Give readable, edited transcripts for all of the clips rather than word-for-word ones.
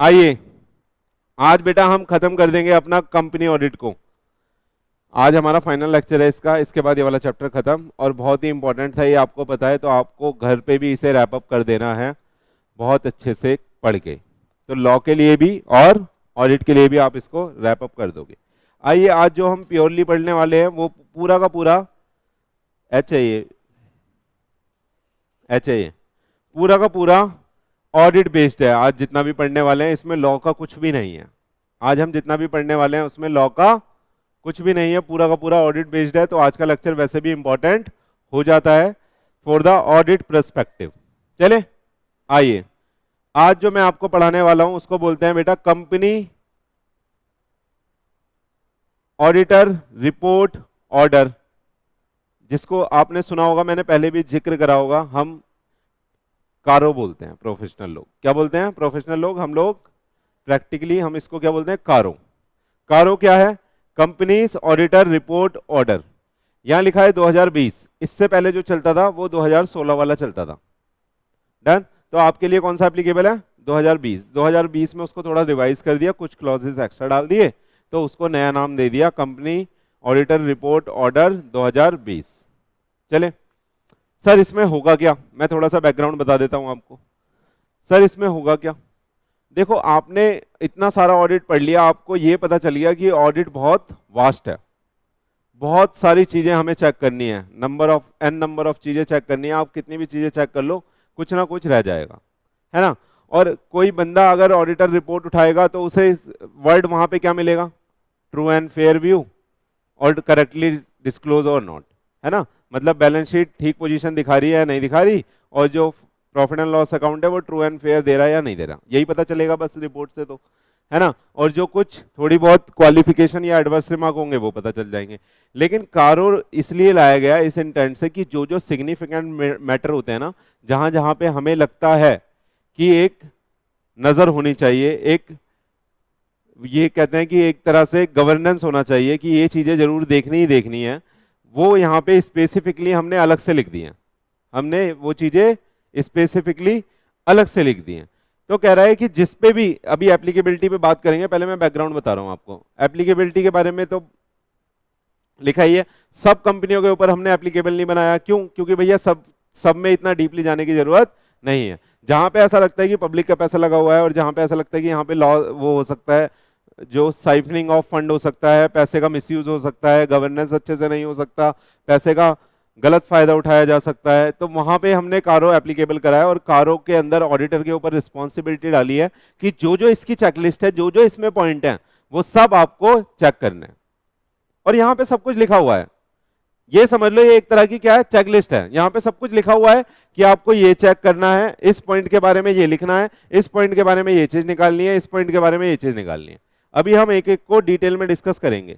आइए, आज बेटा हम खत्म कर देंगे अपना कंपनी ऑडिट को। आज हमारा फाइनल लेक्चर है इसका, इसके बाद ये वाला चैप्टर खत्म। और बहुत ही इंपॉर्टेंट था ये, आपको पता है, तो आपको घर पे भी इसे रैप अप कर देना है बहुत अच्छे से पढ़ के। तो लॉ के लिए भी और ऑडिट के लिए भी आप इसको रैप अप कर दोगे। आइए, आज जो हम प्योरली पढ़ने वाले हैं वो पूरा का पूरा एच है, पूरा का पूरा ऑडिट बेस्ड है। आज जितना भी पढ़ने वाले हैं इसमें लॉ का कुछ भी नहीं है। आज हम जितना भी पढ़ने वाले हैं उसमें लॉ का कुछ भी नहीं है, पूरा का पूरा ऑडिट बेस्ड है। तो आज का लेक्चर वैसे भी इंपॉर्टेंट हो जाता है फॉर द ऑडिट पर्सपेक्टिव। चले आइए, आज जो मैं आपको पढ़ाने वाला हूं उसको बोलते हैं बेटा कंपनी ऑडिटर रिपोर्ट ऑर्डर, जिसको आपने सुना होगा, मैंने पहले भी जिक्र करा होगा। हम कारो बोलते हैं, प्रोफेशनल लोग क्या बोलते हैं, प्रोफेशनल लोग, हम लोग प्रैक्टिकली हम इसको क्या बोलते हैं, कारो। कारो क्या है, कंपनीज ऑडिटर रिपोर्ट ऑर्डर। यहां लिखा है 2020, इससे पहले जो चलता था वो 2016 वाला चलता था। डन। तो आपके लिए कौन सा एप्लीकेबल है, 2020। 2020 में उसको थोड़ा रिवाइज कर दिया, कुछ क्लॉजेस एक्स्ट्रा डाल दिए, तो उसको नया नाम दे दिया कंपनी ऑडिटर रिपोर्ट ऑर्डर 2020। चले सर, इसमें होगा क्या, मैं थोड़ा सा बैकग्राउंड बता देता हूं आपको। सर इसमें होगा क्या, देखो आपने इतना सारा ऑडिट पढ़ लिया, आपको ये पता चल गया कि ऑडिट बहुत वास्ट है, बहुत सारी चीजें हमें चेक करनी है, नंबर ऑफ चीजें चेक करनी है। आप कितनी भी चीजें चेक कर लो, कुछ ना कुछ रह जाएगा, है ना। और कोई बंदा अगर ऑडिटर रिपोर्ट उठाएगा तो उसे वर्ड वहां पे क्या मिलेगा, ट्रू एंड फेयर व्यू और करेक्टली डिस्क्लोज और नॉट, है ना। मतलब बैलेंस शीट ठीक पोजीशन दिखा रही है या नहीं दिखा रही, और जो प्रॉफिट एंड लॉस अकाउंट है वो ट्रू एंड फेयर दे रहा है या नहीं दे रहा, यही पता चलेगा बस रिपोर्ट से, तो है ना। और जो कुछ थोड़ी बहुत क्वालिफिकेशन या एडवर्स रिमार्क होंगे वो पता चल जाएंगे। लेकिन कारो इसलिए लाया गया इस इंटेंट से कि जो जो सिग्निफिकेंट मैटर होते हैं ना, जहां जहां पे हमें लगता है कि एक नजर होनी चाहिए, एक ये कहते हैं कि एक तरह से गवर्नेंस होना चाहिए कि ये चीजें जरूर देखनी ही देखनी है, वो यहाँ पे स्पेसिफिकली हमने अलग से लिख दी हैं। हमने वो चीजें स्पेसिफिकली अलग से लिख दी हैं। तो कह रहा है कि जिस पे भी अभी एप्लीकेबिलिटी पे बात करेंगे, पहले मैं बैकग्राउंड बता रहा हूं आपको एप्लीकेबिलिटी के बारे में। तो लिखा ही है, सब कंपनियों के ऊपर हमने एप्लीकेबल नहीं बनाया। क्यों, क्योंकि भैया सब में इतना डीपली जाने की जरूरत नहीं है। जहां पे ऐसा लगता है कि पब्लिक का पैसा लगा हुआ है, और जहां पे ऐसा लगता है कि यहाँ पे लॉ वो हो सकता है, जो साइफनिंग ऑफ फंड हो सकता है, पैसे का मिसयूज हो सकता है, गवर्नेंस अच्छे से नहीं हो सकता, पैसे का गलत फायदा उठाया जा सकता है, तो वहां पे हमने कारो एप्लीकेबल कराया। और कारो के अंदर ऑडिटर के ऊपर रिस्पॉन्सिबिलिटी डाली है कि जो जो इसकी चेकलिस्ट है, जो जो इसमें पॉइंट है, वो सब आपको चेक करने हैं। और यहाँ पे सब कुछ लिखा हुआ है, ये समझ लो ये एक तरह की क्या है, चेकलिस्ट है। यहाँ पे सब कुछ लिखा हुआ है कि आपको ये चेक करना है, इस पॉइंट के बारे में ये लिखना है, इस पॉइंट के बारे में ये चीज निकालनी है, इस पॉइंट के बारे में ये चीज निकालनी है। अभी हम एक एक को डिटेल में डिस्कस करेंगे,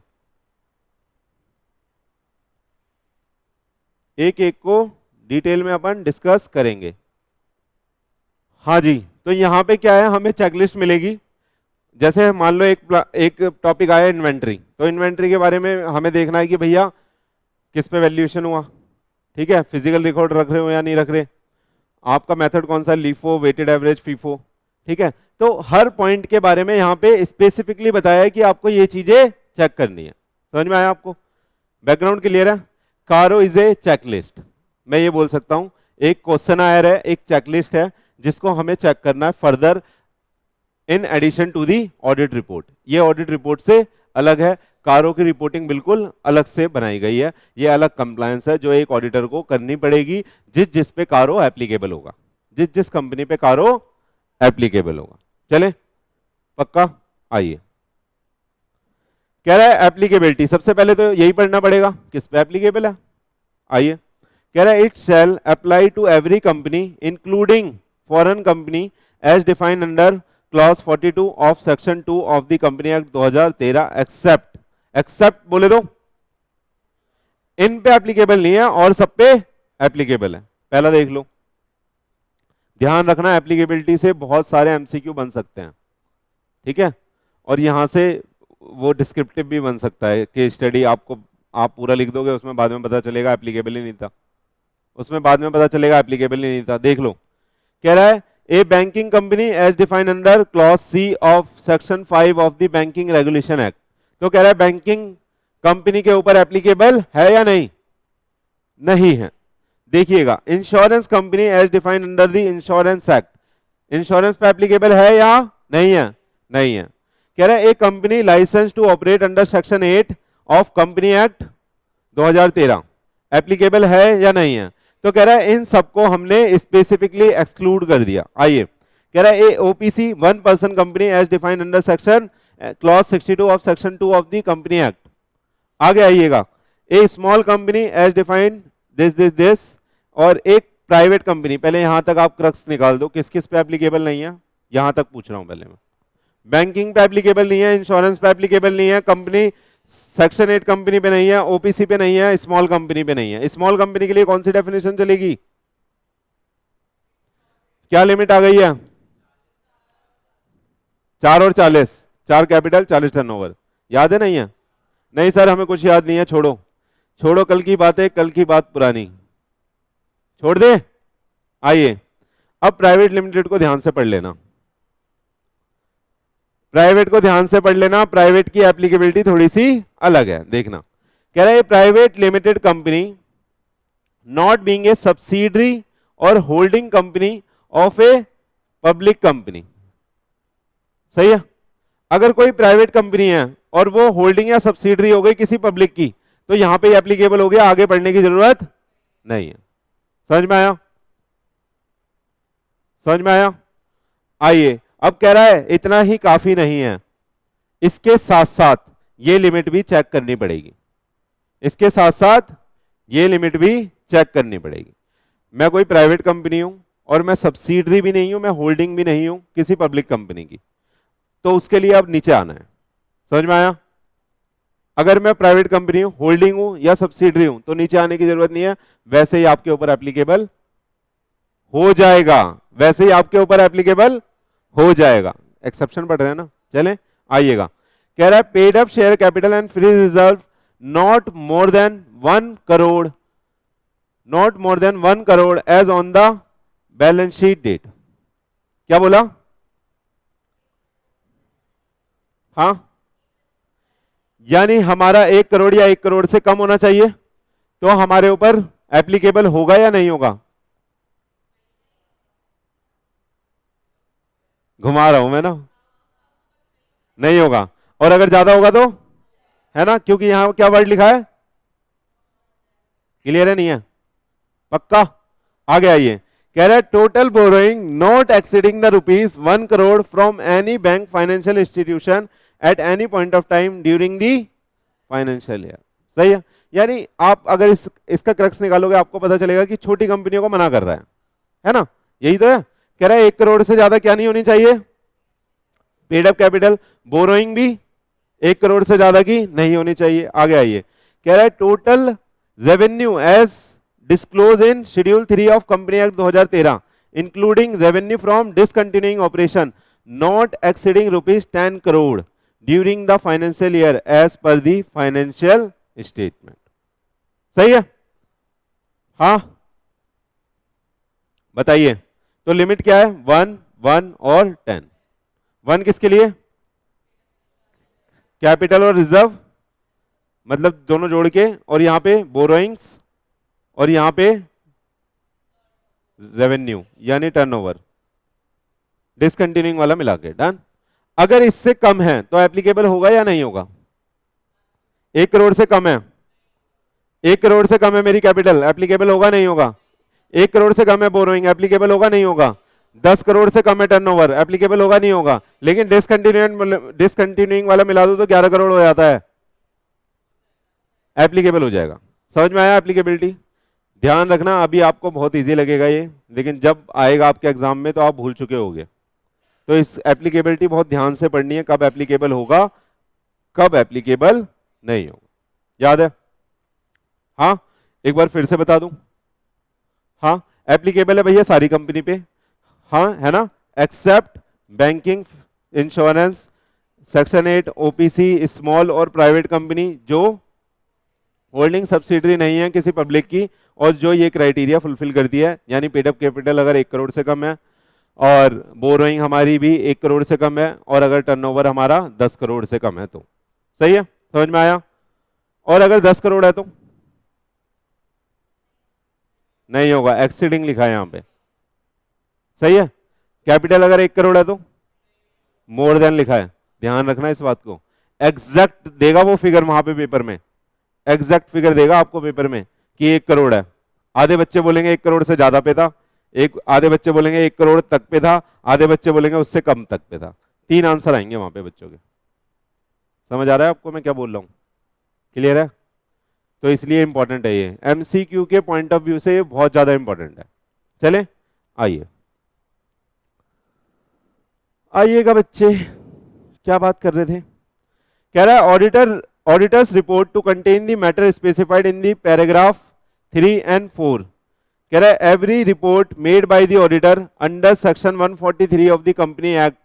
एक एक को डिटेल में अपन डिस्कस करेंगे। हाँ जी, तो यहाँ पे क्या है, हमें चेकलिस्ट मिलेगी। जैसे मान लो एक टॉपिक आया इन्वेंट्री, तो इन्वेंट्री के बारे में हमें देखना है कि भैया किस पे वैल्यूएशन हुआ, ठीक है, फिजिकल रिकॉर्ड रख रहे हो या नहीं रख रहे, आपका मेथड कौन सा, लीफो, वेटेड एवरेज, फीफो, ठीक है। तो हर पॉइंट के बारे में यहाँ पे स्पेसिफिकली बताया है कि आपको ये चीजें चेक करनी है। समझ में आया आपको, बैकग्राउंड क्लियर है। कारो इज ए चेकलिस्ट, मैं ये बोल सकता हूं एक क्वेश्चनायर है, एक चेकलिस्ट है जिसको हमें चेक करना है further in addition to the audit report. ये ऑडिट रिपोर्ट से अलग है, कारो की रिपोर्टिंग बिल्कुल अलग से बनाई गई है। ये अलग कंप्लायंस है जो एक ऑडिटर को करनी पड़ेगी, जिस जिस पे कारो एप्लीकेबल होगा, जिस जिस कंपनी पे कारो एप्लीकेबल होगा। चले पक्का, आइए। कह रहा है एप्लीकेबिलिटी, सबसे पहले तो यही पढ़ना पड़ेगा किस पे एप्लीकेबल है। आइए, कह रहा है it shall apply to every company including foreign company as defined under clause 42 of section 2 of the company act 2013 except, except बोले दो, इन पे एप्लीकेबल नहीं है और सब पे एप्लीकेबल है। पहला देख लो, ध्यान रखना एप्लीकेबिलिटी से बहुत सारे एमसीक्यू बन सकते हैं, ठीक है। और यहां से वो डिस्क्रिप्टिव भी बन सकता है, केस स्टडी आपको आप पूरा लिख दोगे, उसमें बाद में पता चलेगा एप्लीकेबल ही नहीं था, उसमें बाद में पता चलेगा एप्लीकेबल ही नहीं था। देख लो, कह रहा है a banking company as defined under clause C of section 5 of the banking regulation act. तो कह रहा है बैंकिंग कंपनी के ऊपर एप्लीकेबल है या नहीं? नहीं है। देखिएगा, insurance company as defined under the insurance act, insurance पे एप्लीकेबल है या नहीं है? नहीं है। कह रहा है a company license to operate under section 8 of company act 2013 applicable है या नहीं है? तो कह रहा है इन सबको हमने स्पेसिफिकली एक्सक्लूड कर दिया। आइए, कह रहा है a OPC one person company as defined under section clause 62 of section 2 of the company act. आगे आइएगा, a small company as defined this और एक प्राइवेट कंपनी। पहले यहां तक आप क्रक्स निकाल दो, किस किस पे एप्लीकेबल नहीं है, यहां तक पूछ रहा हूं पहले मैं। बैंकिंग पे एप्लीकेबल नहीं है, इंश्योरेंस पे एप्लीकेबल नहीं है, कंपनी सेक्शन 8 कंपनी पे नहीं है, ओपीसी पे नहीं है, स्मॉल कंपनी पे नहीं है। स्मॉल कंपनी के लिए कौन सी डेफिनेशन चलेगी? क्या लिमिट आ गई है? 4 और 40, 4 कैपिटल 40 टर्नओवर। याद है? नहीं है? नहीं सर हमें कुछ याद नहीं है, छोड़ो छोड़ो, कल की बात है, कल की बात पुरानी, छोड़ दे। आइए अब प्राइवेट लिमिटेड को ध्यान से पढ़ लेना, प्राइवेट को ध्यान से पढ़ लेना। प्राइवेट की एप्लीकेबिलिटी थोड़ी सी अलग है, देखना। कह रहा है private limited company not being a subsidiary और holding company of a public company. सही है? अगर कोई प्राइवेट कंपनी है और वो होल्डिंग या सब्सिडरी हो गई किसी पब्लिक की, तो यहां पे एप्लीकेबल हो गया, आगे बढ़ने की जरूरत नहीं है। समझ में आया? समझ में आया? आइए अब कह रहा है इतना ही काफी नहीं है, इसके साथ साथ ये लिमिट भी चेक करनी पड़ेगी, इसके साथ साथ ये लिमिट भी चेक करनी पड़ेगी। मैं कोई प्राइवेट कंपनी हूं और मैं सब्सिडरी भी नहीं हूं, मैं होल्डिंग भी नहीं हूं किसी पब्लिक कंपनी की, तो उसके लिए अब नीचे आना है। समझ में आया? अगर मैं प्राइवेट कंपनी हूं, होल्डिंग हूं या सब्सिडरी हूं, तो नीचे आने की जरूरत नहीं है, वैसे ही आपके ऊपर एप्लीकेबल हो जाएगा, वैसे ही आपके ऊपर एप्लीकेबल हो जाएगा। एक्सेप्शन पढ़ रहे हैं ना? चलें आइएगा। कह रहा है paid up share capital and free reserve not more than 1 crore, not more than 1 crore as on the balance sheet date. क्या बोला? हाँ, यानी हमारा 1 करोड़ या 1 करोड़ से कम होना चाहिए, तो हमारे ऊपर एप्लीकेबल होगा या नहीं होगा? घुमा रहा हूं मैं ना, नहीं होगा। और अगर ज्यादा होगा तो? है ना, क्योंकि यहां क्या वर्ड लिखा है? क्लियर है? नहीं है? पक्का? आगे आइए, कह रहा है total borrowing not exceeding the ₹1 crore from any bank financial institution at any point of time during the financial year. सही है? यानी आप अगर इसका क्रक्स निकालोगे आपको पता चलेगा कि छोटी कंपनियों को मना कर रहा है ना? यही तो है। कह रहा है 1 करोड़ से ज्यादा क्या नहीं होनी चाहिए? Paid up capital. बोरोइंग भी 1 करोड़ से ज्यादा की नहीं होनी चाहिए। आगे आइए, कह रहा है total revenue as disclose in schedule 3 of company act 2013 including revenue from discontinuing operation not exceeding ₹10 crore during the financial year as per the financial statement. सही है? हाँ बताइए, तो लिमिट क्या है? 1, 1 और 10। 1 किसके लिए? कैपिटल और रिजर्व, मतलब दोनों जोड़ के, और यहां पे बोरोइंग्स और यहां पे रेवेन्यू यानी टर्नओवर, डिसकंटिन्यूइंग वाला मिला के। डन। अगर इससे कम है तो एप्लीकेबल होगा या नहीं होगा? 1 करोड़ से कम है, 1 करोड़ से कम है मेरी कैपिटल, एप्लीकेबल होगा नहीं होगा? 1 करोड़ से कम है बोरोइंग, एप्लीकेबल होगा नहीं होगा? 10 करोड़ से कम है टर्नओवर, एप्लीकेबल होगा नहीं होगा? लेकिन डिसकंटिन्यूइंग वाला मिला दो तो 11 करोड़ हो जाता है, एप्लीकेबल हो जाएगा। समझ में आया एप्लीकेबिलिटी? ध्यान रखना, अभी आपको बहुत इजी लगेगा ये, लेकिन जब आएगा आपके एग्जाम में तो आप भूल चुके होंगे। तो इस एप्लीकेबिलिटी बहुत ध्यान से पढ़नी है, कब एप्लीकेबल होगा कब एप्लीकेबल नहीं होगा। याद है? हाँ, एक बार फिर से बता दूं। हाँ, एप्लीकेबल है भैया सारी कंपनी पे, हाँ है ना, except banking, insurance, section 8, OPC, small और प्राइवेट कंपनी जो होल्डिंग सब्सिडरी नहीं है किसी पब्लिक की और जो ये क्राइटेरिया फुलफिल करती है, यानी पेड अप कैपिटल अगर 1 करोड़ से कम है, और बोरोइंग हमारी भी 1 करोड़ से कम है, और अगर टर्नओवर हमारा 10 करोड़ से कम है तो सही है, समझ में आया। और अगर 10 करोड़ है तो नहीं होगा, एक्सीडिंग लिखा है यहां पे, सही है। कैपिटल अगर 1 करोड़ है तो मोर देन लिखा है, ध्यान रखना इस बात को। एग्जैक्ट देगा वो फिगर वहां पे पेपर में, एग्जैक्ट फिगर देगा आपको पेपर में कि 1 करोड़ है। आधे बच्चे बोलेंगे 1 करोड़ से ज्यादा पे था, आधे बच्चे बोलेंगे 1 करोड़ तक पे था, आधे बच्चे बोलेंगे उससे कम तक पे था। 3 आंसर आएंगे वहां पे बच्चों के। समझ आ रहा है आपको मैं क्या बोल रहा हूँ, क्लियर है। तो इसलिए इंपॉर्टेंट है ये, एमसीक्यू के पॉइंट ऑफ व्यू से ये बहुत ज्यादा इंपॉर्टेंट है। चले आइए, आइएगा बच्चे, क्या बात कर रहे थे। कह रहा है auditors report to contain the matter specified in the paragraph 3 and 4। कह रहा है every report made by the auditor under section 143 of the company act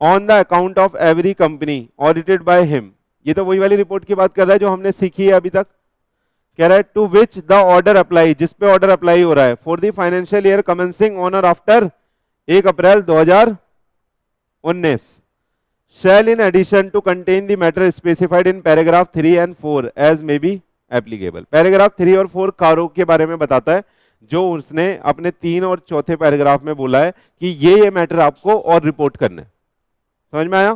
on the account of every company audited by him. ये तो वही वाली report की बात कर रहा है जो हमने सीखी है अभी तक। कह रहा है to which the order apply, जिस पे ऑर्डर अप्लाई हो रहा है, for the financial year commencing on और after 1 April 2019 shall in addition to contain the matter specified in paragraph 3 and 4 as may be applicable। Paragraph 3 और 4 कारों के बारे में बताता है, जो उसने अपने 3 और चौथे पैराग्राफ में बोला है कि ये मैटर आपको और रिपोर्ट करना है। समझ में आया।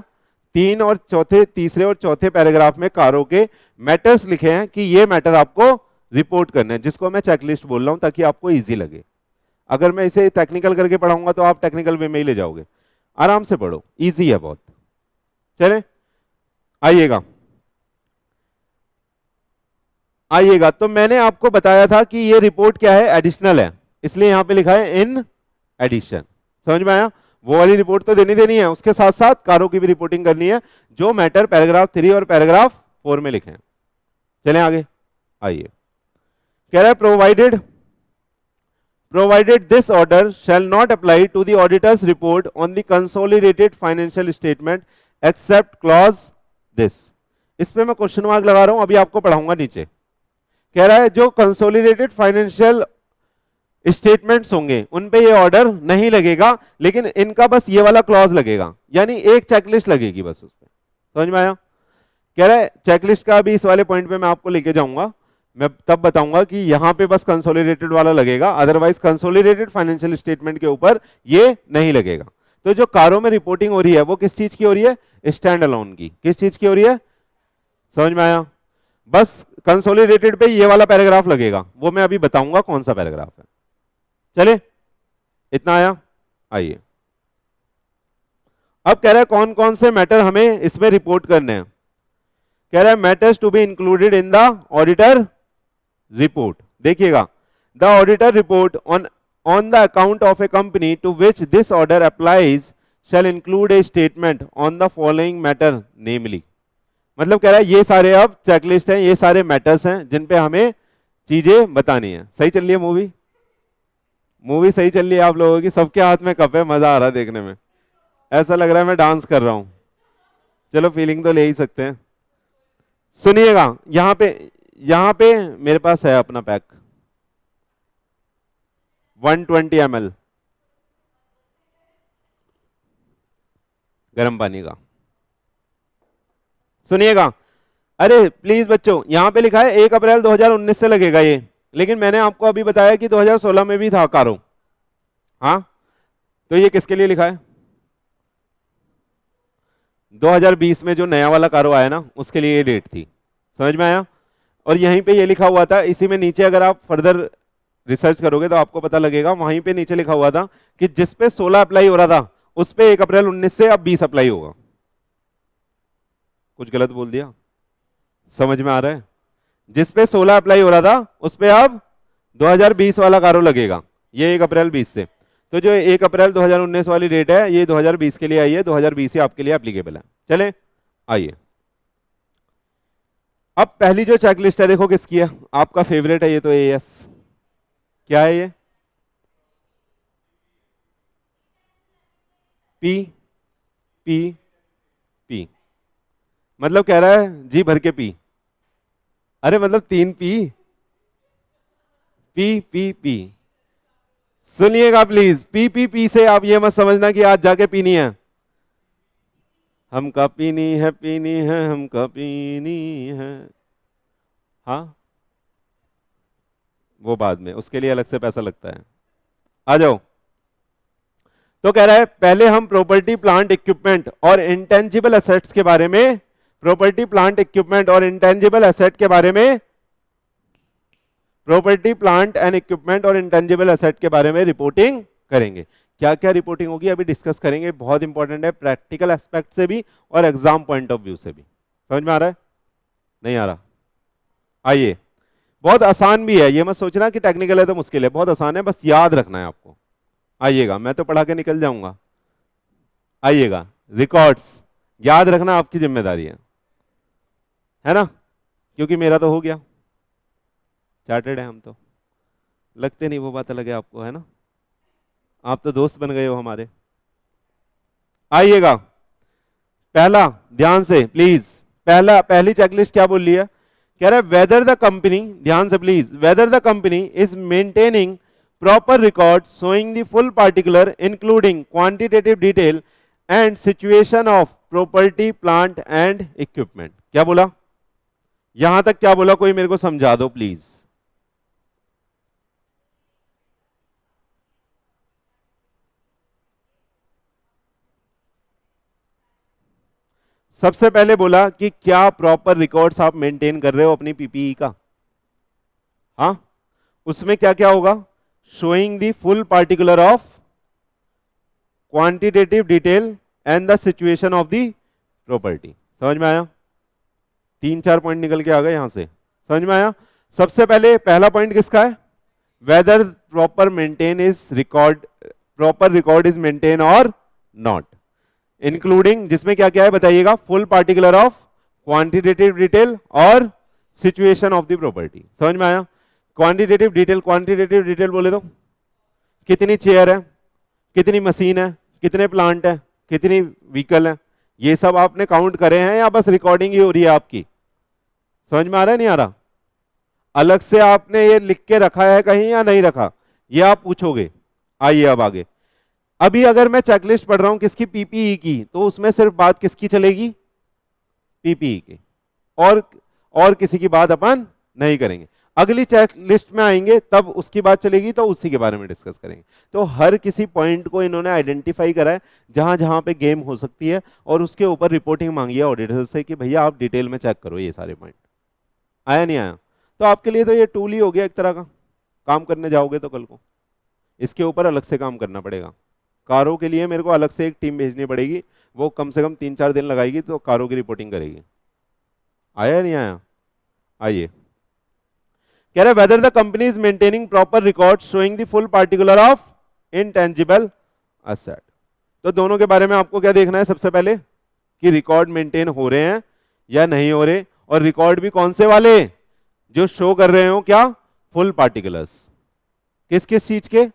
3 और चौथे, तीसरे और चौथे पैराग्राफ में कारों के मैटर्स लिखे हैं कि ये मैटर आपको रिपोर्ट करना है, जिसको मैं चेकलिस्ट बोल रहा हूं ताकि आपको इजी लगे। अगर मैं इसे टेक्निकल करके पढ़ाऊंगा तो आप टेक्निकल वे में ही ले जाओगे। आराम से पढ़ो, इजी है बहुत। चले आइएगा, आइएगा। तो मैंने आपको बताया था कि ये रिपोर्ट क्या है, एडिशनल है, इसलिए यहां पे लिखा है इन एडिशन। समझ में आया। वो वाली रिपोर्ट तो देनी है, उसके साथ साथ कारों की भी रिपोर्टिंग करनी है, जो मैटर पैराग्राफ 3 और पैराग्राफ 4 में लिखे हैं। चलें आगे, आइए। कह रहा है provided this order shall not apply to the auditor's report on the consolidated financial statement except clause this। इस पे मैं क्वेश्चन मार्क लगा रहा हूं, अभी आपको पढ़ाऊंगा नीचे। कह रहा है जो कंसोलिडेटेड फाइनेंशियल स्टेटमेंट्स होंगे उन पे ये ऑर्डर नहीं लगेगा, लेकिन इनका बस ये वाला क्लॉज लगेगा, यानी एक चेकलिस्ट लगेगी बस उस पे। समझ में आया। कह रहा है चेकलिस्ट का भी इस वाले पॉइंट पे मैं आपको लेके जाऊंगा, मैं तब बताऊंगा कि यहां पे बस कंसोलिडेटेड वाला लगेगा, अदरवाइज कंसोलिडेटेड फाइनेंशियल स्टेटमेंट के ऊपर ये नहीं लगेगा। तो जो कारों में रिपोर्टिंग हो रही है वो किस चीज की हो रही है, स्टैंड अलोन की। किस चीज की हो रही है, समझ में आया। बस कंसोलिडेटेड पे ये वाला पैराग्राफ लगेगा, वो मैं अभी बताऊंगा कौन सा पैराग्राफ है। चले इतना आया, आइए। अब कह रहा है कौन कौन से मैटर हमें इसमें रिपोर्ट करने हैं। कह रहा है matters to be included in the auditor report. देखिएगा, the auditor report on the account of a company to which this order applies shall include a statement on the following matter namely. मतलब कह रहा है ये सारे अब checklist हैं, ये सारे मैटर्स हैं जिन पे हमें चीजें बतानी है। सही चल रही है मूवी, मूवी सही चल रही है आप लोगों की, सबके हाथ में कप है, मजा आ रहा है देखने में, ऐसा लग रहा है मैं डांस कर रहा हूं। चलो फीलिंग तो ले ही सकते हैं। सुनिएगा, यहां पे मेरे पास है अपना पैक 120 ml गर्म पानी का। सुनिएगा, अरे प्लीज बच्चों, यहां पे लिखा है 1 अप्रैल 2019 से लगेगा ये, लेकिन मैंने आपको अभी बताया कि 2016 में भी था कारो। हाँ, तो ये किसके लिए लिखा है, 2020 में जो नया वाला कारो आया ना उसके लिए ये डेट थी। समझ में आया। और यहीं पे ये लिखा हुआ था, इसी में नीचे अगर आप फर्दर रिसर्च करोगे तो आपको पता लगेगा, वहीं पे नीचे लिखा हुआ था कि जिस पे 16 अप्लाई हो रहा था उस पे 1 अप्रैल 19 से अब 20 अप्लाई होगा। कुछ गलत बोल दिया, समझ में आ रहा है। जिस पे 16 अप्लाई हो रहा था उस पे अब 2020 वाला कारो लगेगा, ये 1 अप्रैल 20 से। तो जो 1 अप्रैल 2019 वाली डेट है ये 2020 के लिए आई है, 2020 ही आपके लिए एप्लीकेबल है। चले आइए, अब पहली जो चेकलिस्ट है देखो किसकी है, आपका फेवरेट है ये तो, एएस। क्या है ये, पी पी पी, मतलब कह रहा है जी भर के पी। अरे मतलब 3 पी, पी पी पी, सुनिएगा प्लीज, पी से आप ये मत समझना कि आज जाके पीनी है, हमका पीनी है, पीनी है, हमका पीनी है। हाँ, वो बाद में, उसके लिए अलग से पैसा लगता है। आ जाओ। तो कह रहा है पहले हम प्रॉपर्टी प्लांट इक्विपमेंट और इंटेंजिबल एसेट्स के बारे में, प्रॉपर्टी प्लांट इक्विपमेंट और इंटेंजिबल एसेट के बारे में, प्रॉपर्टी प्लांट एंड इक्विपमेंट और इंटेंजिबल एसेट के बारे में रिपोर्टिंग करेंगे। क्या क्या रिपोर्टिंग होगी अभी डिस्कस करेंगे, बहुत इंपॉर्टेंट है प्रैक्टिकल एस्पेक्ट से भी और एग्जाम पॉइंट ऑफ व्यू से भी। समझ में आ रहा है, नहीं आ रहा? आइए, बहुत आसान भी है, ये मत सोचना कि टेक्निकल है तो मुश्किल है, बहुत आसान है, बस याद रखना है आपको। आइएगा, मैं तो पढ़ा के निकल जाऊंगा। आइएगा, रिकॉर्ड्स याद रखना आपकी जिम्मेदारी है ना, क्योंकि मेरा तो हो गया, चार्टेड है हम तो, लगते नहीं वो बात अलग है आपको, है ना, आप तो दोस्त बन गए हो हमारे। आइएगा, पहला ध्यान से प्लीज, पहली चेकलिस्ट क्या बोल रही है, कह रहा है वेदर द कंपनी, ध्यान से please, weather the company is maintaining proper record showing the full particular including quantitative detail and situation of property plant and equipment. क्या बोला, यहां तक क्या बोला, कोई मेरे को समझा दो प्लीज। सबसे पहले बोला कि क्या प्रॉपर रिकॉर्ड्स आप मेंटेन कर रहे हो अपनी पीपीई का, हाँ, उसमें क्या क्या होगा, showing the full particular of quantitative detail and the situation of the property. समझ में आया, 3-4 पॉइंट निकल के आ गए यहां से, समझ में आया। सबसे पहले पहला पॉइंट किसका है, whether proper maintain is record, proper record is maintain और नॉट, इंक्लूडिंग, जिसमें क्या क्या है बताइएगा, full particular of quantitative detail और सिचुएशन ऑफ द प्रॉपर्टी। समझ में आया, क्वांटिटेटिव डिटेल, क्वांटिटेटिव डिटेल बोले तो कितनी चेयर है, कितनी मशीन है, कितने प्लांट है, कितनी व्हीकल है, ये सब आपने काउंट करे हैं या बस रिकॉर्डिंग ही हो रही है आपकी? समझ में आ रहा है, नहीं आ रहा? अलग से आपने ये लिख के रखा है कहीं या नहीं रखा, ये आप पूछोगे। आइए अब आगे, अभी अगर मैं चेकलिस्ट पढ़ रहा हूं किसकी, पीपीई की, तो उसमें सिर्फ बात किसकी चलेगी, पीपीई की, और किसी की बात अपन नहीं करेंगे। अगली चेक लिस्ट में आएंगे तब उसकी बात चलेगी, तो उसी के बारे में डिस्कस करेंगे। तो हर किसी पॉइंट को इन्होंने आइडेंटिफाई करा है जहां जहां पे गेम हो सकती है, और उसके ऊपर रिपोर्टिंग मांगी है ऑडिटर से कि भैया आप डिटेल में चेक करो ये सारे पॉइंट। आया नहीं आया? तो आपके लिए तो ये टूल ही हो गया एक तरह का, काम करने जाओगे तो कल को इसके ऊपर अलग से काम करना पड़ेगा। कारों के लिए मेरे को अलग से एक टीम भेजनी पड़ेगी, वो कम से कम 3-4 दिन लगाएगी, तो कारों की रिपोर्टिंग करेगी। आया नहीं आया? आइए, कह रहे whether the company is maintaining proper record showing the full particular of intangible asset. तो दोनों के बारे में आपको क्या देखना है, सबसे पहले कि रिकॉर्ड मेंटेन हो रहे हैं या नहीं हो रहे, और रिकॉर्ड भी कौन से वाले, जो शो कर रहे हो क्या, फुल पार्टिकुलर्स, किस किस चीज के,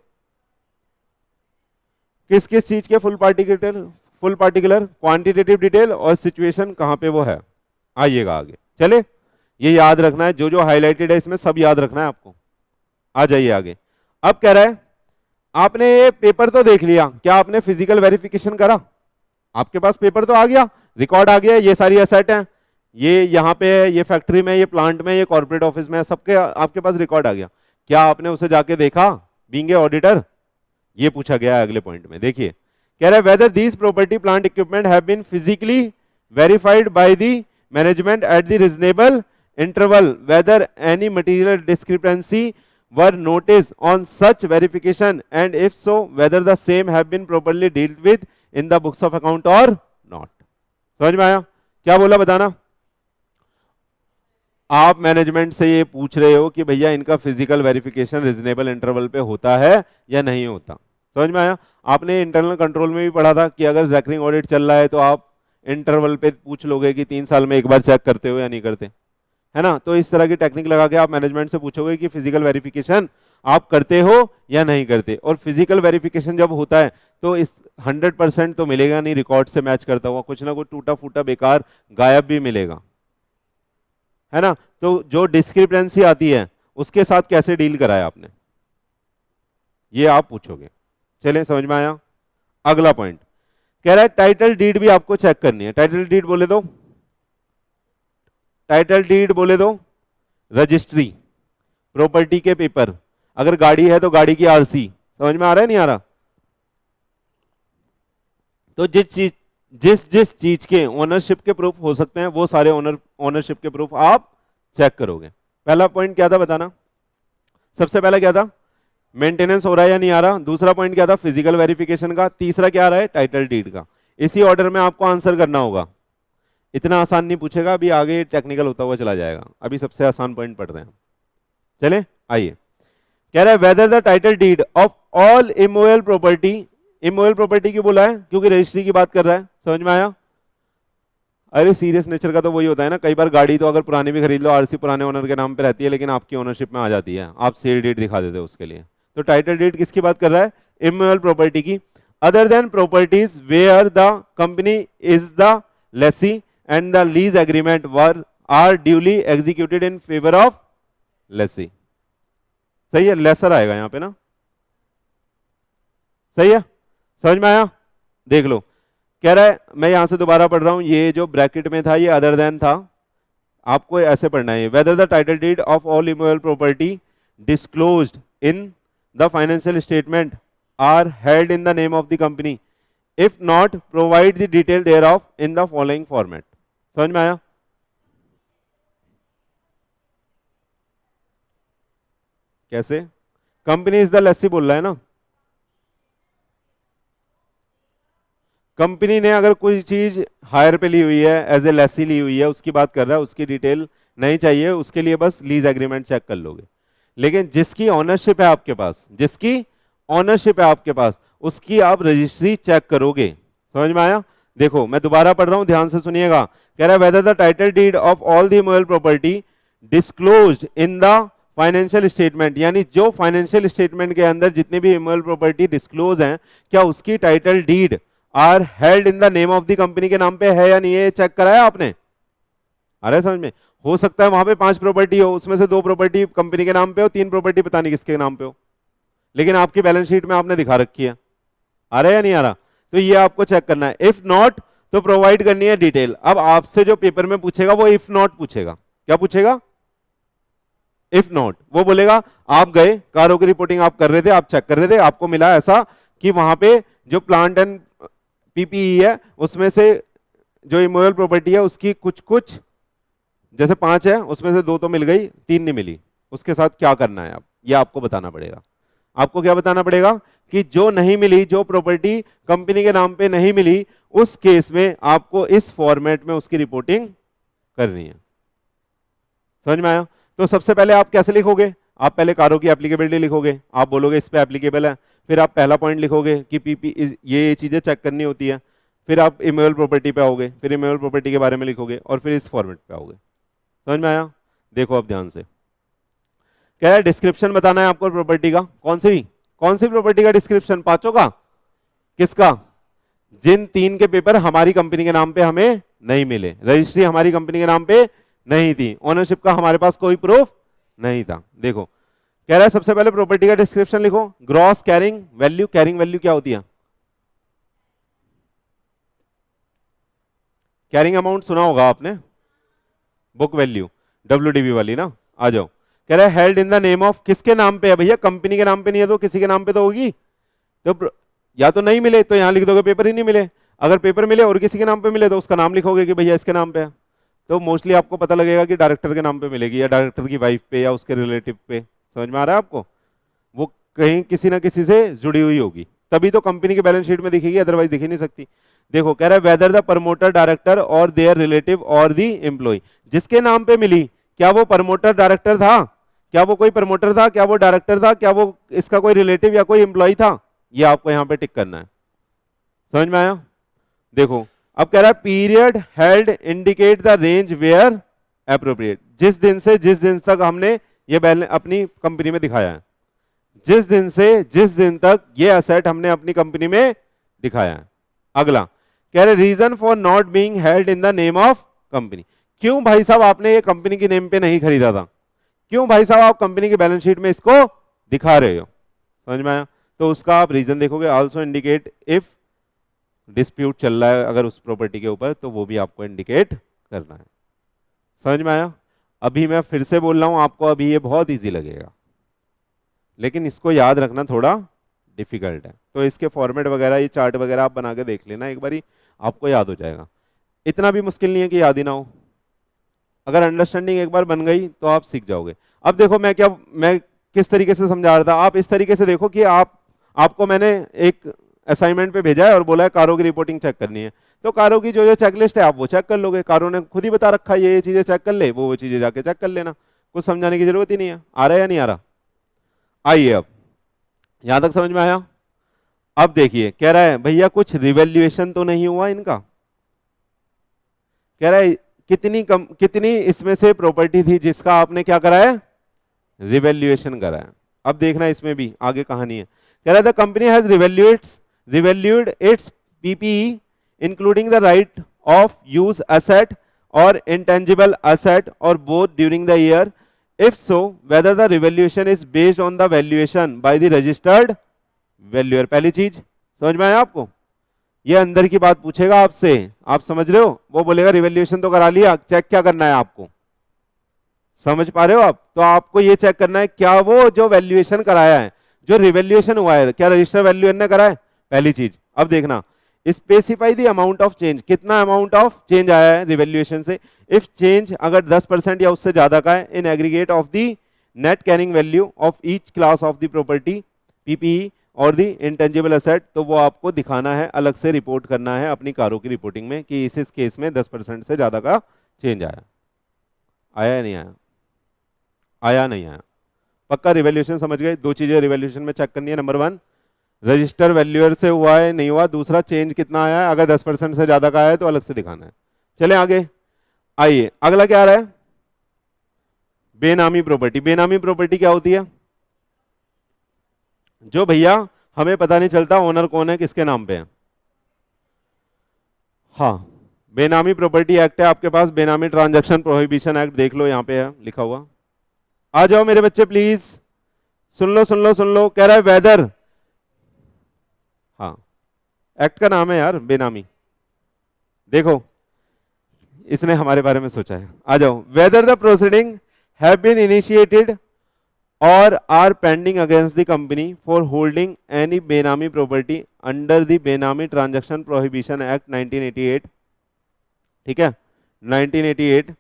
किस किस चीज के full particular, full particular quantitative detail और सिचुएशन कहां पे वो है। आइएगा आगे चले, ये याद रखना है, जो जो हाईलाइटेड है इसमें सब याद रखना है आपको। आ जाइए आगे। अब कह रहा है आपने ये पेपर तो देख लिया, क्या आपने फिजिकल वेरिफिकेशन करा? आपके पास पेपर तो आ गया, रिकॉर्ड आ गया, ये सारी एसेट है, ये यहाँ पे है, ये फैक्ट्री में, ये प्लांट में, ये कॉर्पोरेट ऑफिस में, सबके आपके पास रिकॉर्ड आ गया। क्या आपने उसे जाके देखा बीइंग ए ऑडिटर? ये पूछा गया है अगले पॉइंट में। देखिए, कह रहा है whether these property plant equipment have been physically verified by the management at the reasonable interval, whether any material discrepancy were noticed on such verification, and if so, whether the same have been properly dealt with in the books of account or not। समझ में आया? क्या बोला बताना? आप management से ये पूछ रहे हो कि भैया इनका फिजिकल वेरिफिकेशन रीजनेबल इंटरवल पे होता है या नहीं होता। समझ में आया? आपने इंटरनल कंट्रोल में भी पढ़ा था कि अगर रैकरिंग ऑडिट चल रहा है तो आप इंटरवल पे पूछ लोगे कि 3 साल में एक बार चेक करते हो या नहीं करते, है ना। तो इस तरह की टेक्निक लगा के आप मैनेजमेंट से पूछोगे कि फिजिकल वेरिफिकेशन आप करते हो या नहीं करते। और फिजिकल वेरिफिकेशन जब होता है तो इस 100% तो मिलेगा नहीं रिकॉर्ड से मैच करता हुआ, कुछ ना कुछ टूटा फूटा बेकार गायब भी मिलेगा, है ना। तो जो डिस्क्रिपेंसी आती है उसके साथ कैसे डील कराया आपने, ये आप पूछोगे। चलिए समझ में आया। अगला पॉइंट कह रहा है टाइटल डीड भी आपको चेक करनी है। टाइटल डीड बोले दो, टाइटल डीड बोले दो, रजिस्ट्री, प्रॉपर्टी के पेपर, अगर गाड़ी है तो गाड़ी की आरसी। समझ में आ रहा है नहीं आ रहा? तो जिस जिस चीज के ओनरशिप के प्रूफ हो सकते हैं वो सारे ओनरशिप के प्रूफ आप चेक करोगे। पहला पॉइंट क्या था बताना? सबसे पहला क्या था? मेंटेनेंस हो रहा है या नहीं आ रहा। दूसरा पॉइंट क्या था? फिजिकल वेरिफिकेशन का। तीसरा क्या आ रहा है? टाइटल डीड का। इसी ऑर्डर में आपको आंसर करना होगा। इतना आसान नहीं पूछेगा, अभी आगे टेक्निकल होता हुआ चला जाएगा, अभी सबसे आसान पॉइंट पढ़ रहे हैं। चले आइए। कह रहा है whether the title deed of all immovable property, immovable property की बोला है क्योंकि रजिस्ट्री की बात कर रहा है। समझ में आया? अरे सीरियस नेचर का तो वही होता है ना, कई बार गाड़ी तो अगर पुरानी भी खरीद लो, आरसी पुराने ओनर के नाम पे रहती है लेकिन आपकी ओनरशिप में आ जाती है, आप सेल डेट दिखा देते हो उसके लिए। तो टाइटल डीड किसकी बात कर रहा है? इमोवेबल प्रॉपर्टी की। Other than properties where the company is the lessee and the lease agreement were are duly executed in favour of lessee. सही है, लेसर आएगा यहां पे ना। सही है, समझ में आया? देख लो, कह रहा है, मैं यहां से दोबारा पढ़ रहा हूं, ये जो ब्रैकेट में था ये अदर देन था, आपको ऐसे पढ़ना है, whether the title deed of all immovable property disclosed in the financial statement are held in the name of the company, if not provide the detail thereof in the following format. समझ में आया? कैसे? Company is the Lesi बोल रहा है ना। Company ने अगर कोई चीज हायर पे ली हुई है, एज ए लेसी ली हुई है, उसकी बात कर रहा है, उसकी डिटेल नहीं चाहिए, उसके लिए बस लीज एग्रीमेंट चेक कर लोगे। लेकिन जिसकी ऑनरशिप है आपके पास, जिसकी ऑनरशिप है आपके पास, उसकी आप रजिस्ट्री चेक करोगे। समझ में आया? देखो मैं दोबारा पढ़ रहा हूं, ध्यान से सुनिएगा। कह रहा है whether the title deed of all the immovable property disclosed in the financial statement, यानी जो फाइनेंशियल स्टेटमेंट के अंदर जितनी भी इमोवेबल प्रॉपर्टी डिस्क्लोज हैं, क्या उसकी title deed are held in the name of the company के नाम पे है या नहीं है, चेक कराया आपने? आ रहा है समझ में? हो सकता है वहां पे 5 प्रॉपर्टी हो, उसमें से 2 प्रॉपर्टी कंपनी के नाम पे हो, 3 प्रॉपर्टी पता नहीं किसके नाम पे हो, लेकिन आपकी बैलेंस शीट में आपने दिखा रखी है। आ रहा है या नहीं आ रहा? तो ये आपको चेक करना है। इफ नॉट तो प्रोवाइड करनी है डिटेल। अब आपसे जो पेपर में पूछेगा वो इफ नॉट पूछेगा। क्या पूछेगा? If not. वो बोलेगा आप गए, कारों की रिपोर्टिंग आप कर रहे थे, आप चेक कर रहे थे, आपको मिला ऐसा कि वहां पे जो प्लांट एंड पीपीई है उसमें से जो इमोवेबल प्रॉपर्टी है उसकी कुछ कुछ, जैसे 5 है उसमें से 2 तो मिल गई, 3 नहीं मिली, उसके साथ क्या करना है? आप ये आपको बताना पड़ेगा। आपको क्या बताना पड़ेगा? कि जो नहीं मिली, जो प्रॉपर्टी कंपनी के नाम पे नहीं मिली, उस केस में आपको इस फॉर्मेट में उसकी रिपोर्टिंग करनी है। समझ में आया? तो सबसे पहले आप कैसे लिखोगे? आप पहले कारों की एप्लीकेबिलिटी लिखोगे, आप बोलोगे इस पे एप्लीकेबल है, फिर आप पहला पॉइंट लिखोगे कि पीपी ये चीजें चेक करनी होती है, फिर आप इमोवेबल प्रॉपर्टी पे आओगे, फिर इमोवेबल प्रॉपर्टी के बारे में लिखोगे और फिर इस फॉर्मेट पे आओगे। समझ में आया? देखो अब ध्यान से, क्या है डिस्क्रिप्शन बताना है आपको प्रॉपर्टी का। कौन सी प्रॉपर्टी का डिस्क्रिप्शन? 5 का? किसका? जिन 3 के पेपर हमारी कंपनी के नाम पे हमें नहीं मिले, रजिस्ट्री हमारी कंपनी के नाम पे नहीं थी, ओनरशिप का हमारे पास कोई प्रूफ नहीं था। देखो कह रहा है सबसे पहले प्रॉपर्टी का डिस्क्रिप्शन लिखो। Gross carrying value, carrying value क्या होती है? कैरिंग अमाउंट सुना होगा आपने, बुक वैल्यू, WDV वाली ना। आ जाओ, कह रहा है held in the name of, किसके नाम पे है भैया? कंपनी के नाम पे नहीं है तो किसी के नाम पे तो होगी। तो या तो नहीं मिले तो यहां लिख दोगे पेपर ही नहीं मिले, अगर पेपर मिले और किसी के नाम पे मिले तो उसका नाम लिखोगे कि भैया इसके नाम पे है। तो मोस्टली आपको पता लगेगा कि डायरेक्टर के नाम पे मिलेगी या डायरेक्टर की वाइफ पे या उसके रिलेटिव पे। समझ में आ रहा है आपको? वो कहीं किसी ना किसी से जुड़ी हुई होगी, तभी तो कंपनी के बैलेंस शीट में दिखेगी, अदरवाइज दिख ही नहीं सकती। देखो कह रहा है वेदर द प्रमोटर डायरेक्टर और देयर रिलेटिव और दी एम्प्लॉय, जिसके नाम पे मिली, क्या वो प्रमोटर डायरेक्टर था? क्या वो कोई प्रमोटर था? क्या वो डायरेक्टर था? क्या वो इसका कोई रिलेटिव या कोई एम्प्लॉय था? ये आपको यहां पे टिक करना है। समझ में आया? देखो अब कह रहा है period held indicate the range where appropriate, जिस दिन से जिस दिन तक हमने ये बैलेंस अपनी कंपनी में दिखाया है, जिस दिन से जिस दिन तक ये असेट हमने अपनी कंपनी में दिखाया है। अगला कह रहे reason for not being held in the name of company, क्यों भाई साहब आपने ये कंपनी की नेम पे नहीं खरीदा था? क्यों भाई साहब आप कंपनी की बैलेंस शीट में इसको दिखा रहे हो? समझ में आया? तो उसका आप रीजन देखोगे, आल्सो इंडिकेट इफ डिस्प्यूट चल रहा है अगर उस प्रॉपर्टी के ऊपर, तो वो भी आपको इंडिकेट करना है। समझ में आया? अभी मैं फिर से बोल रहा हूं आपको, अभी ये बहुत इजी लगेगा, लेकिन इसको याद रखना थोड़ा डिफिकल्ट है। तो इसके फॉर्मेट वगैरह, ये चार्ट वगैरह आप बना के देख लेना एक बारी, आपको याद हो जाएगा। इतना भी मुश्किल नहीं है कि याद ही ना हो। अगर अंडरस्टैंडिंग एक बार बन गई तो आप सीख जाओगे। अब देखो मैं किस तरीके से समझा रहा था, आप इस तरीके से देखो कि आपको मैंने एक असाइनमेंट पे भेजा है और बोला है कारों की रिपोर्टिंग चेक करनी है, तो कारों की जो जो चेकलिस्ट है आप वो चेक कर लोगे। कारों ने खुद ही बता रखा है ये चीजें चेक कर ले, वो चीजें जाके चेक कर लेना, कुछ समझाने की जरूरत ही नहीं है। आ रहा है या नहीं आ रहा? आइए, अब यहां तक समझ में आया? अब देखिए, कह रहा है भैया कुछ रिवैल्यूएशन तो नहीं हुआ इनका। कह रहा है कितनी इसमें से प्रॉपर्टी थी जिसका आपने क्या करा है, रिवैल्यूएशन करा है। अब देखना इसमें भी आगे कहानी है। कह रहा है the company has revalued it's PPE including the right of use asset और इंटेंजिबल असेट और both during the year, if so whether the revaluation is based on the valuation by the registered valuer. पहली चीज समझ में आया आपको? ये अंदर की बात पूछेगा आपसे, आप समझ रहे हो? वो बोलेगा रिवैल्यूएशन तो करा लिया, चेक क्या करना है आपको, समझ पा रहे हो आप? तो आपको ये चेक करना है क्या वो जो वैल्यूएशन कराया है, जो रिवैल्यूएशन हुआ है, क्या रजिस्टर वैल्यूअर ने करा है? पहली चीज। अब देखना, specify the amount of change, कितना अमाउंट ऑफ चेंज आया है रिवैल्यूएशन से। इफ चेंज अगर 10% या उससे ज्यादा का है, in aggregate of the net carrying value of each class of the property PPE और दी इंटेंजिबल असेट, तो वो आपको दिखाना है, अलग से रिपोर्ट करना है अपनी कारों की रिपोर्टिंग में कि इस केस में 10% से ज्यादा का चेंज आया। आया या नहीं आया? आया नहीं आया? पक्का रिवैल्यूएशन समझ गए? दो चीजें रिवैल्यूएशन में चेक करनी है। नंबर 1 रजिस्टर वैल्यूअर से हुआ है नहीं हुआ, दूसरा चेंज कितना आया है, अगर 10% से ज्यादा का आया है तो अलग से दिखाना है। चले आगे, आइए अगला क्या आ रहा है, बेनामी प्रॉपर्टी। बेनामी प्रॉपर्टी क्या होती है? जो भैया हमें पता नहीं चलता ओनर कौन है, किसके नाम पे है। हाँ, बेनामी प्रॉपर्टी एक्ट है आपके पास, बेनामी ट्रांजैक्शन प्रोहिबिशन एक्ट देख लो, यहां पे है लिखा हुआ। आ जाओ मेरे बच्चे प्लीज, सुन लो सुन लो सुन लो। कह रहा है वेदर, हाँ एक्ट का नाम है यार बेनामी, देखो इसने हमारे बारे में सोचा है। आ जाओ, whether the proceeding have been initiated or are pending against the company for holding any Benami property under the Benami Transaction Prohibition Act 1988। ठीक है, 1988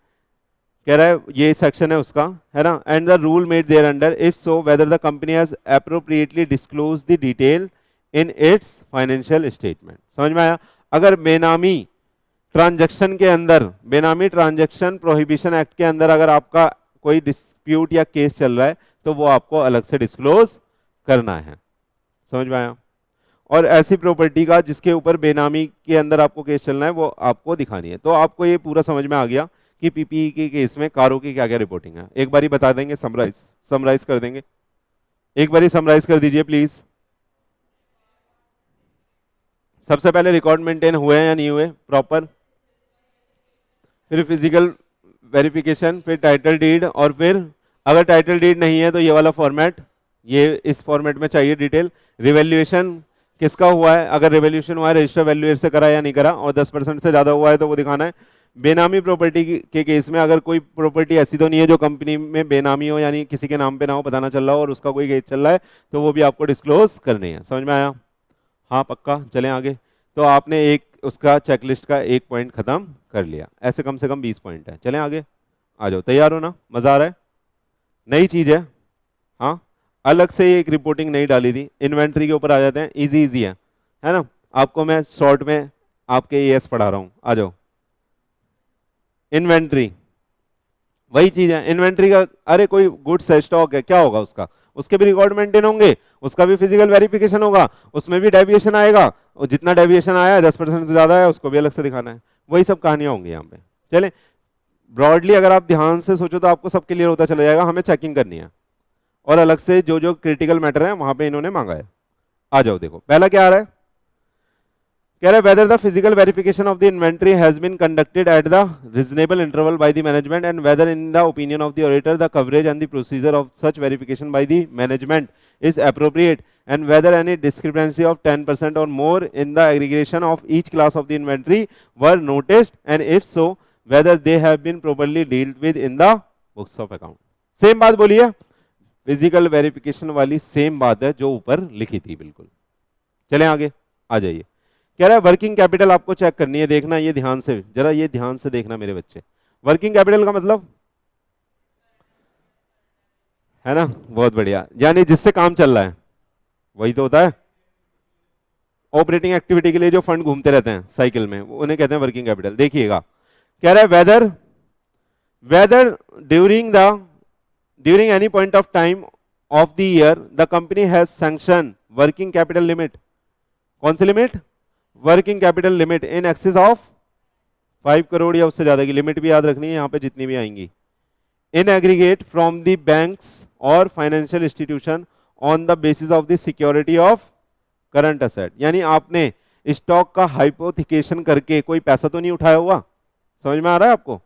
कह रहा है ये सेक्शन है उसका, है ना। And the rule made thereunder, if so whether the company has appropriately disclose the detail in its financial statement. समझ में आया? अगर बेनामी ट्रांजैक्शन के अंदर, बेनामी ट्रांजैक्शन प्रोहिबिशन एक्ट के अंदर अगर आपका कोई डिस्प्यूट या केस चल रहा है तो वो आपको अलग से डिस्क्लोज करना है। समझ में आया? और ऐसी प्रॉपर्टी का जिसके ऊपर बेनामी के अंदर आपको केस चलना है वो आपको दिखानी है। तो आपको ये पूरा समझ में आ गया कि पीपीई के केस में कारों की क्या क्या रिपोर्टिंग है। एक बारी बता देंगे, समराइज कर देंगे, एक बारी समराइज कर दीजिए प्लीज। सबसे पहले रिकॉर्ड मेंटेन हुए हैं या नहीं हुए प्रॉपर, फिर फिजिकल वेरिफिकेशन, फिर टाइटल डीड, और फिर अगर टाइटल डीड नहीं है तो ये वाला फॉर्मेट, ये इस फॉर्मेट में चाहिए डिटेल। रिवैल्यूएशन किसका हुआ है, अगर रिवैल्यूएशन हुआ है रजिस्टर वैल्यूअर से करा या नहीं करा, और 10% से ज्यादा हुआ है तो वो दिखाना है। बेनामी प्रॉपर्टी के केस में अगर कोई प्रॉपर्टी ऐसी तो नहीं है जो कंपनी में बेनामी हो, यानी किसी के नाम पे ना हो, पता ना चल रहा हो, और उसका कोई केस चल रहा है, तो वो भी आपको डिस्क्लोज करनी है। समझ में आया? हाँ पक्का। चलें आगे। तो आपने एक उसका चेकलिस्ट का एक पॉइंट खत्म कर लिया, ऐसे कम से कम 20 पॉइंट है। चलें आगे, आ जाओ, तैयार हो ना? मजा आ रहा है? नई चीज है, हाँ अलग से एक रिपोर्टिंग नहीं डाली थी। इन्वेंट्री के ऊपर आ जाते हैं, इजी इजी है ना। आपको मैं शॉर्ट में आपके एएस पढ़ा रहा हूं। आ जाओ, इन्वेंट्री वही चीज है। इन्वेंट्री का, अरे कोई गुड्स है, स्टॉक है, क्या होगा उसका, उसके भी रिकॉर्ड मेंटेन होंगे, उसका भी फिजिकल वेरिफिकेशन होगा, उसमें भी डेविएशन आएगा, और जितना डेविएशन आया है 10% से ज्यादा है उसको भी अलग से दिखाना है। वही सब कहानियां होंगी यहाँ पे। चले, ब्रॉडली अगर आप ध्यान से सोचो तो आपको सब क्लियर होता चला जाएगा। हमें चेकिंग करनी है, और अलग से जो जो क्रिटिकल मैटर है वहां पे इन्होंने मांगा है। आ जाओ, देखो पहला क्या आ रहा है, कह रहे whether the physical verification of the inventory has been conducted at the reasonable interval by the management and whether in the opinion of the auditor the coverage and the procedure of such verification by the management is appropriate and whether any discrepancy of 10% or more in the aggregation of each class of the inventory were noticed, and if so whether they have been properly dealt with in the books of account. Same बात बोली है, physical verification वाली same बात है जो ऊपर लिखी थी बिल्कुल। चलें आगे, आ जाइए। कह रहा है वर्किंग कैपिटल आपको चेक करनी है, देखना ये ध्यान से, जरा ये ध्यान से देखना मेरे बच्चे। वर्किंग कैपिटल का मतलब है ना, बहुत बढ़िया, यानी जिससे काम चल रहा है वही तो होता है। ऑपरेटिंग एक्टिविटी के लिए जो फंड घूमते रहते हैं साइकिल में, वो उन्हें कहते हैं वर्किंग कैपिटल। देखिएगा, कह रहा है whether during any point of time of the year the company has sanction working capital limit. कौन सी limit? Working capital limit in excess of 5 crore या उससे ज्यादा की लिमिट भी याद रखनी है यहां पे जितनी भी आएंगी। In aggregate from the banks और financial institution on the basis of the security of current asset. यानी आपने स्टॉक का हाइपोथिकेशन करके कोई पैसा तो नहीं उठाया हुआ, समझ में आ रहा है आपको?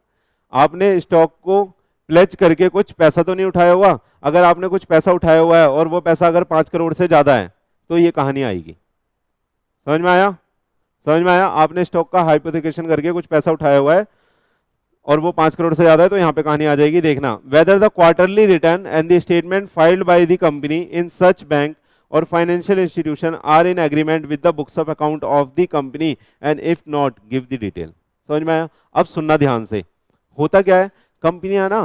आपने स्टॉक को प्लेज करके कुछ पैसा तो नहीं उठाया हुआ। अगर आपने कुछ पैसा उठाया हुआ है और वो पैसा अगर 5 करोड़ से ज्यादा है तो ये कहानी आएगी। समझ में आया? समझ में आया? आपने स्टॉक का हाइपोथिकेशन करके कुछ पैसा उठाया हुआ है और वो 5 करोड़ से ज्यादा है तो यहाँ पे कहानी आ जाएगी। देखना, whether the quarterly return and the statement filed by the company in such bank और financial institution are in agreement with the books of account of the company and if not give the detail. समझ में आया? अब सुनना ध्यान से। होता क्या है, कंपनियां ना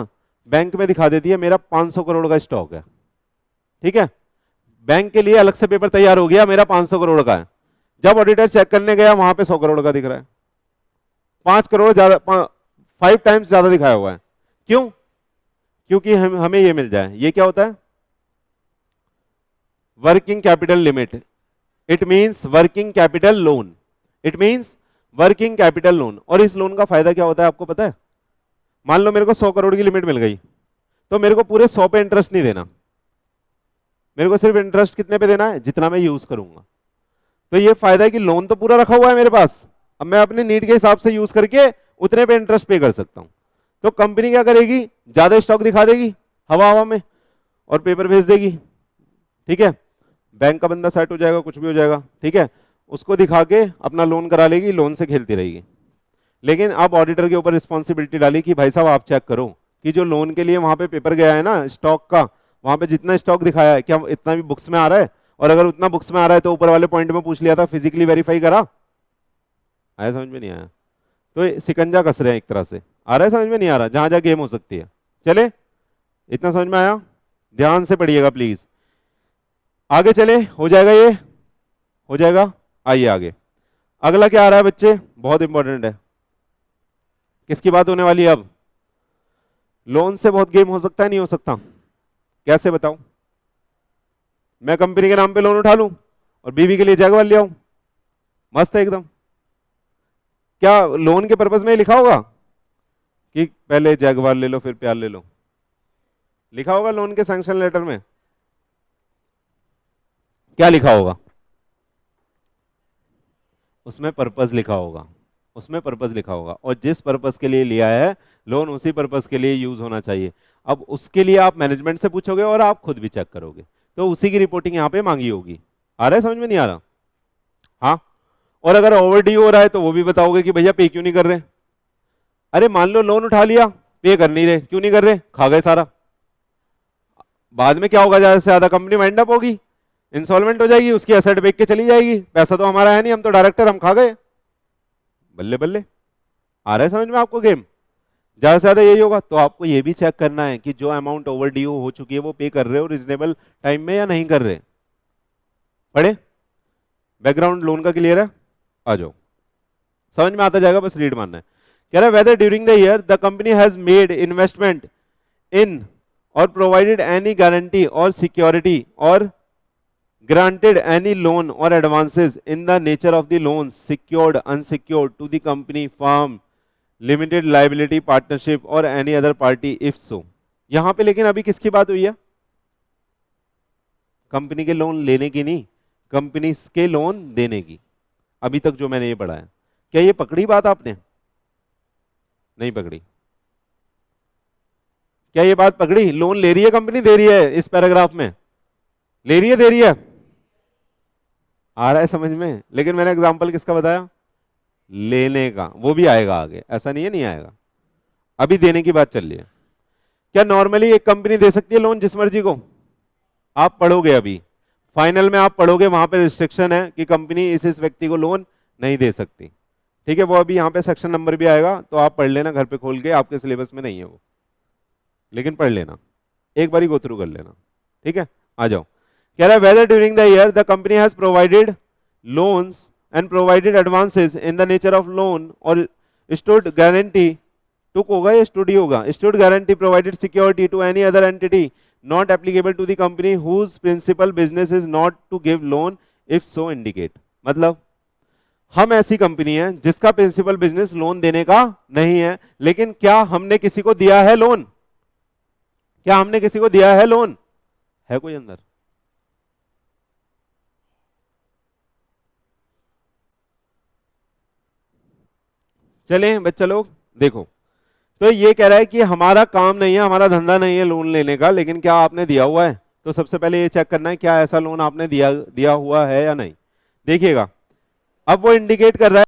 बैंक में दिखा देती है मेरा 500 करोड़ का स्टॉक है, ठीक है, बैंक के लिए अलग से पेपर तैयार हो गया मेरा 500 करोड़ का है। जब ऑडिटर चेक करने गया वहां पे 100 करोड़ का दिख रहा है, 5 करोड़ ज्यादा, 5 टाइम्स ज्यादा दिखाया हुआ है। क्यों? क्योंकि हमें ये मिल जाए। ये क्या होता है? Working capital limit. It means working capital loan. It means working capital loan. और इस लोन का फायदा क्या होता है आपको पता है? मान लो मेरे को 100 करोड़ की लिमिट मिल गई तो मेरे को पूरे 100 पे इंटरेस्ट नहीं देना, मेरे को सिर्फ इंटरेस्ट कितने पे देना है? जितना मैं यूज करूंगा। तो ये फायदा है कि लोन तो पूरा रखा हुआ है मेरे पास, अब मैं अपने नीड के हिसाब से यूज करके उतने पे इंटरेस्ट पे कर सकता हूं। तो कंपनी क्या करेगी? ज्यादा स्टॉक दिखा देगी हवा हवा में और पेपर भेज देगी, ठीक है, बैंक का बंदा सेट हो जाएगा, कुछ भी हो जाएगा, ठीक है, उसको दिखा के अपना लोन करा लेगी, लोन से खेलती रहेगी। लेकिन अब ऑडिटर के ऊपर रिस्पॉन्सिबिलिटी डाली कि भाई साहब आप चेक करो कि जो लोन के लिए वहां पे पेपर गया है ना स्टॉक का, वहां पे जितना स्टॉक दिखाया है क्या इतना भी बुक्स में आ रहा है? और अगर उतना बुक्स में आ रहा है तो ऊपर वाले पॉइंट में पूछ लिया था, फिजिकली वेरीफाई करा? आया समझ में? नहीं आया? तो सिकंजा कस रहे हैं एक तरह से। आ रहा है समझ में? नहीं आ रहा? जहां जहां गेम हो सकती है। चले, इतना समझ में आया? ध्यान से पढ़िएगा प्लीज। आगे चले, हो जाएगा, ये हो जाएगा। आइए आगे, अगला क्या आ रहा है बच्चे? बहुत इंपॉर्टेंट है। किसकी बात होने वाली है अब? लोन से बहुत गेम हो सकता है, नहीं हो सकता? कैसे बताऊं? मैं कंपनी के नाम पे लोन उठा लूं और बीवी के लिए जैगवार ले आऊं, मस्त है एकदम। क्या लोन के पर्पज में लिखा होगा कि पहले जैगवार ले लो फिर प्यार ले लो? लिखा होगा लोन के सैंक्शन लेटर में? क्या लिखा होगा? उसमें पर्पस लिखा होगा, उसमें पर्पस लिखा होगा, और जिस पर्पस के लिए लिया है लोन उसी पर्पस के लिए यूज होना चाहिए। अब उसके लिए आप मैनेजमेंट से पूछोगे और आप खुद भी चेक करोगे, तो उसी की रिपोर्टिंग यहां पे मांगी होगी। आ रहा है समझ में? नहीं आ रहा? हाँ। और अगर ओवर ड्यू हो रहा है तो वो भी बताओगे कि भैया पे क्यों नहीं कर रहे? अरे मान लो लोन उठा लिया, पे कर नहीं रहे, क्यों नहीं कर रहे? खा गए सारा। बाद में क्या होगा? ज्यादा से ज्यादा कंपनी वाइंड अप होगी, इंसॉल्वेंट हो जाएगी, उसकी एसेट बेच के चली जाएगी, पैसा तो हमारा है नहीं, हम तो डायरेक्टर, हम खा गए। बल्ले बल्ले। आ रहा है समझ में आपको गेम? ज्यादा से ज्यादा यही होगा। तो आपको ये भी चेक करना है कि जो अमाउंट ओवर ड्यू हो चुकी है वो पे कर रहे हो रीजनेबल टाइम में या नहीं कर रहे। पढ़े? बैकग्राउंड लोन का क्लियर है? आ जाओ, समझ में आता जाएगा, बस रीड मानना है। कह रहा है whether during the year the company has made investment in और प्रोवाइडेड एनी गारंटी और सिक्योरिटी और granted any loan or advances in the nature of the loans secured unsecured to the company firm limited liability partnership or any other party if so। यहां पे लेकिन अभी किसकी बात हुई है? कंपनी के लोन लेने की नहीं, कंपनी के लोन देने की। अभी तक जो मैंने ये पढ़ा है। क्या ये पकड़ी बात आपने? नहीं पकड़ी? क्या ये बात पकड़ी? लोन ले रही है कंपनी, दे रही है? इस पैराग्राफ में ले रही है, दे रही है? आ रहा है समझ में? लेकिन मैंने एग्जांपल किसका बताया? लेने का। वो भी आएगा आगे, ऐसा नहीं है नहीं आएगा। अभी देने की बात चल रही है। क्या नॉर्मली एक कंपनी दे सकती है लोन जिस मर्जी को? आप पढ़ोगे अभी, फाइनल में आप पढ़ोगे, वहां पे रिस्ट्रिक्शन है कि कंपनी इस व्यक्ति को लोन नहीं दे सकती। ठीक है, वो अभी यहाँ पे सेक्शन नंबर भी आएगा, तो आप पढ़ लेना घर पे खोल के, आपके सिलेबस में नहीं है वो, लेकिन पढ़ लेना, एक बार ही गो थ्रू कर लेना। ठीक है, आ जाओ। कह रहा है whether during the year the company has provided loans and provided advances in the nature of loan और स्टूड गारंटी, टुक होगा या स्टूड ही होगा, stood guarantee provided security to any other entity not applicable to the company whose principal business is not to give loan if so indicate। मतलब हम ऐसी company है जिसका प्रिंसिपल बिजनेस लोन देने का नहीं है, लेकिन क्या हमने किसी को दिया है लोन? क्या हमने किसी को दिया है लोन? है कोई अंदर? चलें बच्चा लोग, देखो, तो ये कह रहा है कि हमारा काम नहीं है, हमारा धंधा नहीं है लोन लेने का, लेकिन क्या आपने दिया हुआ है? तो सबसे पहले ये चेक करना है क्या ऐसा लोन आपने दिया हुआ है या नहीं। देखिएगा, अब वो इंडिकेट कर रहा है